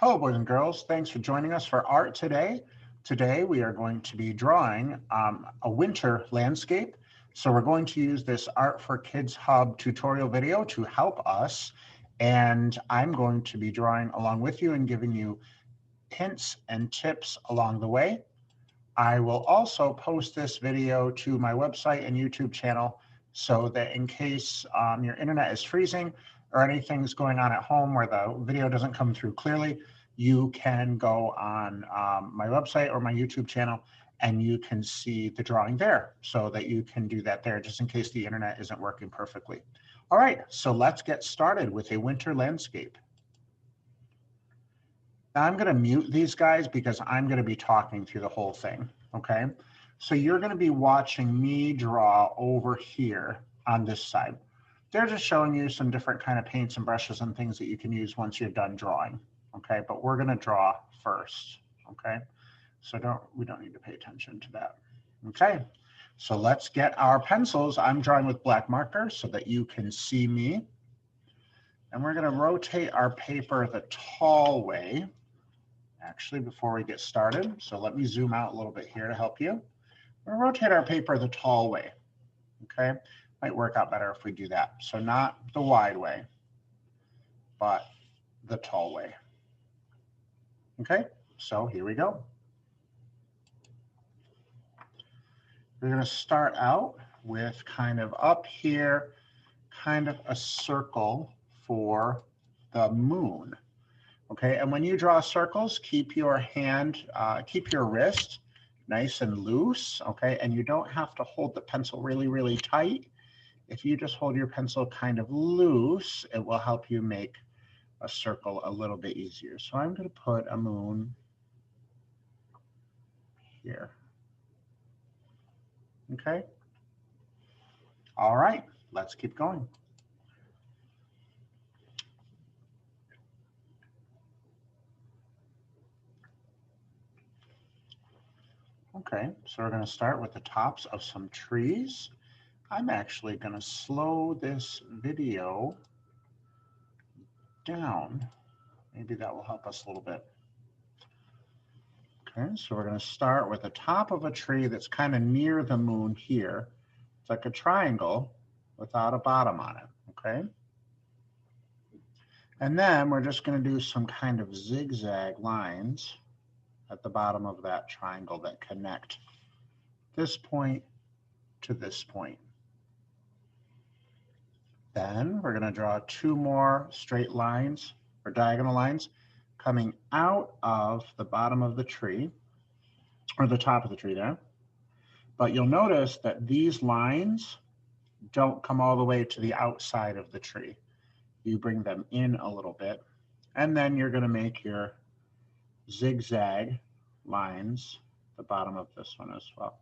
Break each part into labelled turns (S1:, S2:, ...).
S1: Hello, boys and girls. Thanks for joining us for art today. Today, we are going to be drawing a winter landscape. So we're going to use this Art for Kids Hub tutorial video to help us. And I'm going to be drawing along with you and giving you hints and tips along the way. I will also post this video to my website and YouTube channel so that in case your internet is freezing or anything's going on at home where the video doesn't come through clearly, you can go on my website or my YouTube channel and you can see the drawing there so that you can do that there just in case the internet isn't working perfectly. All right, so let's get started with a winter landscape. Now I'm going to mute these guys because I'm going to be talking through the whole thing, okay? So you're going to be watching me draw over here on this side. They're just showing you some different kind of paints and brushes and things that you can use once you're done drawing, okay? But we're going to draw first, okay? So we don't need to pay attention to that, okay? So let's get our pencils. I'm drawing with black marker so that you can see me. And we're going to rotate our paper the tall way, actually, before we get started. So let me zoom out a little bit here to help you. We'll rotate our paper the tall way, okay? Might work out better if we do that. So not the wide way, but the tall way. Okay, so here we go. We're going to start out with kind of up here, kind of a circle for the moon. Okay, and when you draw circles, keep your keep your wrist nice and loose, okay? And you don't have to hold the pencil really, really tight. If you just hold your pencil kind of loose, it will help you make a circle a little bit easier. So I'm going to put a moon here. Okay. All right, let's keep going. Okay, so we're going to start with the tops of some trees. I'm actually going to slow this video down. Maybe that will help us a little bit. Okay, so we're going to start with the top of a tree that's kind of near the moon here. It's like a triangle without a bottom on it, okay? And then we're just going to do some kind of zigzag lines at the bottom of that triangle that connect this point to this point. Then we're going to draw two more straight lines or diagonal lines coming out of the bottom of the tree, or the top of the tree there. But you'll notice that these lines don't come all the way to the outside of the tree. You bring them in a little bit, and then you're going to make your zigzag lines at the bottom of this one as well.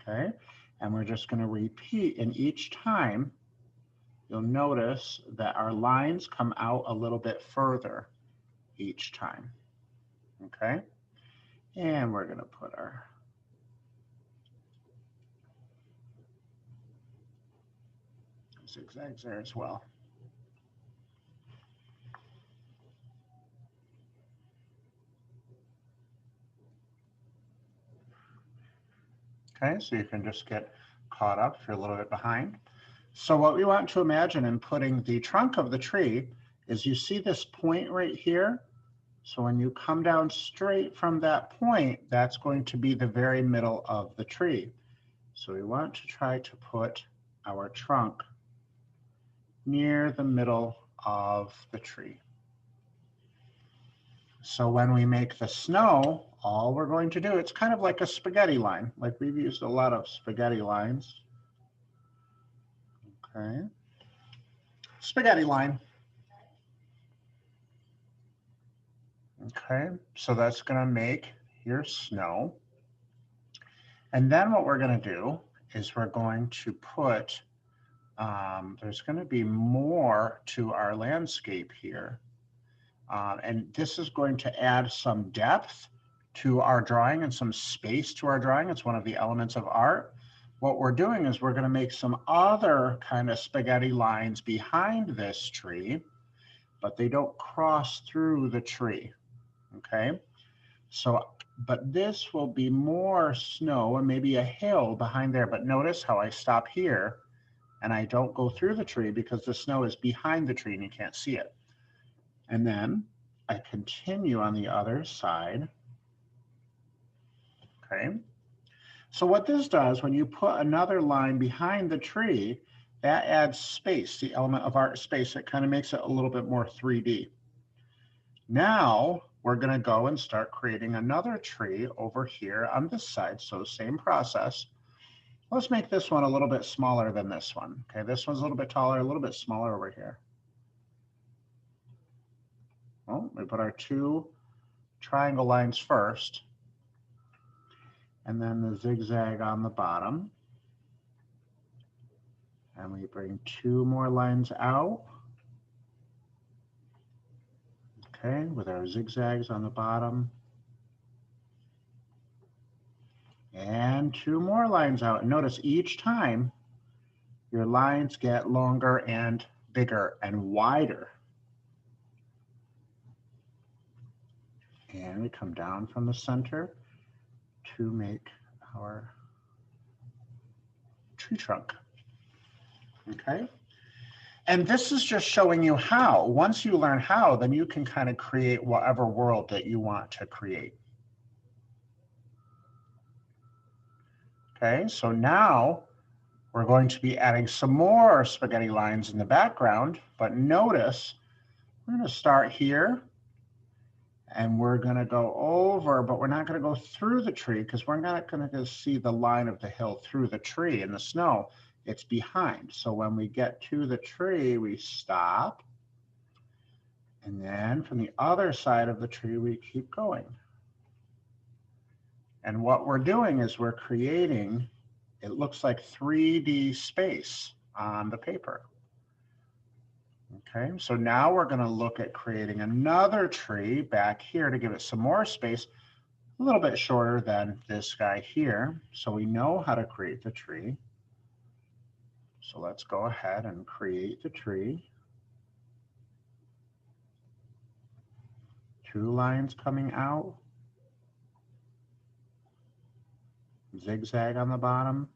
S1: Okay, and we're just going to repeat, and each time you'll notice that our lines come out a little bit further each time. Okay, and we're going to put our zigzags there as well. Okay, so you can just get caught up if you're a little bit behind. So what we want to imagine in putting the trunk of the tree is you see this point right here. So when you come down straight from that point, that's going to be the very middle of the tree. So we want to try to put our trunk near the middle of the tree. So when we make the snow, all we're going to do, it's kind of like a spaghetti line, like we've used a lot of spaghetti lines. Okay, spaghetti line. Okay, so that's going to make your snow. And then what we're going to do is we're going to put, there's going to be more to our landscape here. And this is going to add some depth to our drawing and some space to our drawing. It's one of the elements of art. What we're doing is we're going to make some other kind of spaghetti lines behind this tree but they don't cross through the tree, okay? So, but this will be more snow and maybe a hill behind there, but notice how I stop here and I don't go through the tree because the snow is behind the tree and you can't see it. And then I continue on the other side, okay? So what this does, when you put another line behind the tree, that adds space, the element of art space. It kind of makes it a little bit more 3D. Now we're going to go and start creating another tree over here on this side. So same process. Let's make this one a little bit smaller than this one. Okay, this one's a little bit taller, a little bit smaller over here. Well, we put our two triangle lines first, and then the zigzag on the bottom. And we bring two more lines out. Okay, with our zigzags on the bottom. And two more lines out. And notice each time your lines get longer and bigger and wider. And we come down from the center to make our tree trunk. Okay. And this is just showing you how. Once you learn how, then you can kind of create whatever world that you want to create. Okay, so now we're going to be adding some more spaghetti lines in the background, but notice we're going to start here and we're going to go over, but we're not going to go through the tree because we're not going to see the line of the hill through the tree in the snow. It's behind. So when we get to the tree, we stop. And then from the other side of the tree, we keep going. And what we're doing is we're creating, it looks like 3D space on the paper. Okay, so now we're going to look at creating another tree back here to give it some more space, a little bit shorter than this guy here. So we know how to create the tree. So let's go ahead and create the tree. Two lines coming out. Zigzag on the bottom.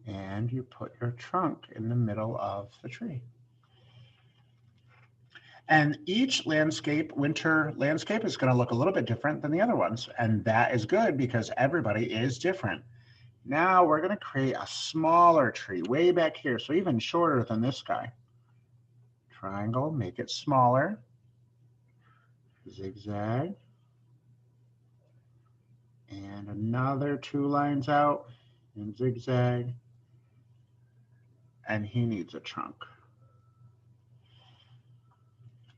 S1: And you put your trunk in the middle of the tree. And each landscape, winter landscape, is going to look a little bit different than the other ones. And that is good because everybody is different. Now we're going to create a smaller tree way back here, so even shorter than this guy. Triangle, make it smaller. Zigzag. And another two lines out and zigzag. And he needs a trunk.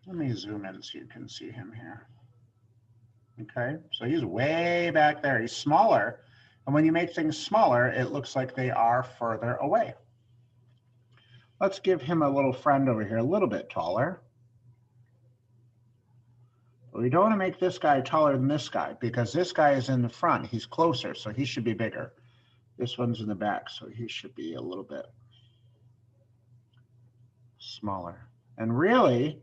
S1: Let me zoom in so you can see him here. Okay, so he's way back there. He's smaller. And when you make things smaller, it looks like they are further away. Let's give him a little friend over here, a little bit taller. But we don't want to make this guy taller than this guy because this guy is in the front. He's closer, so he should be bigger. This one's in the back, so he should be a little bit smaller. And really,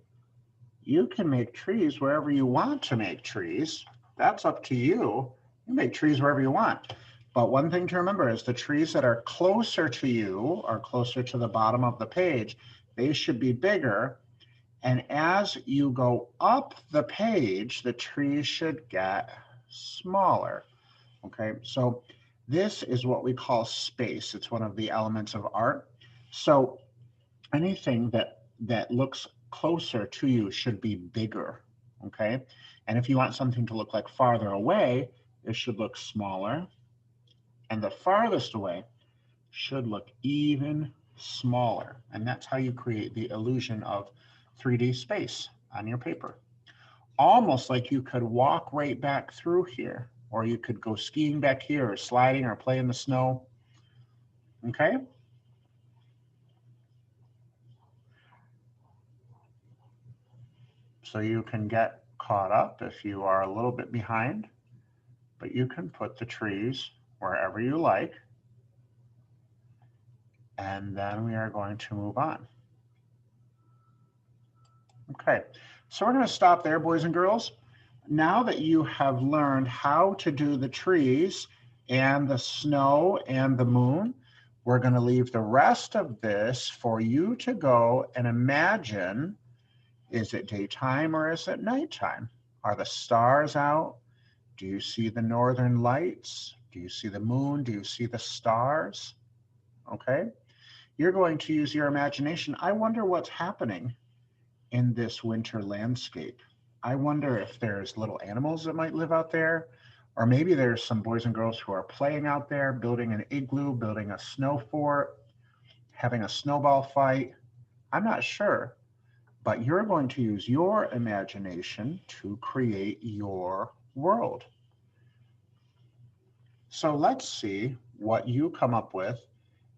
S1: you can make trees wherever you want to make trees. That's up to you. You make trees wherever you want. But one thing to remember is the trees that are closer to you or closer to the bottom of the page, they should be bigger. And as you go up the page, the trees should get smaller. Okay, so this is what we call space. It's one of the elements of art. So anything that looks closer to you should be bigger, okay? And if you want something to look like farther away, it should look smaller. And the farthest away should look even smaller. And that's how you create the illusion of 3D space on your paper. Almost like you could walk right back through here, or you could go skiing back here or sliding or play in the snow, okay? So you can get caught up if you are a little bit behind, but you can put the trees wherever you like. and then we are going to move on. Okay, so we're going to stop there, boys and girls. Now that you have learned how to do the trees and the snow and the moon, we're going to leave the rest of this for you to go and imagine, is it daytime or is it nighttime? Are the stars out? Do you see the northern lights? Do you see the moon? Do you see the stars? Okay, you're going to use your imagination. I wonder what's happening in this winter landscape. I wonder if there's little animals that might live out there, or maybe there's some boys and girls who are playing out there, building an igloo, building a snow fort, having a snowball fight. I'm not sure, but you're going to use your imagination to create your world. So let's see what you come up with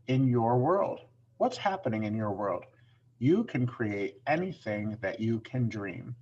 S1: in your world. What's happening in your world? You can create anything that you can dream.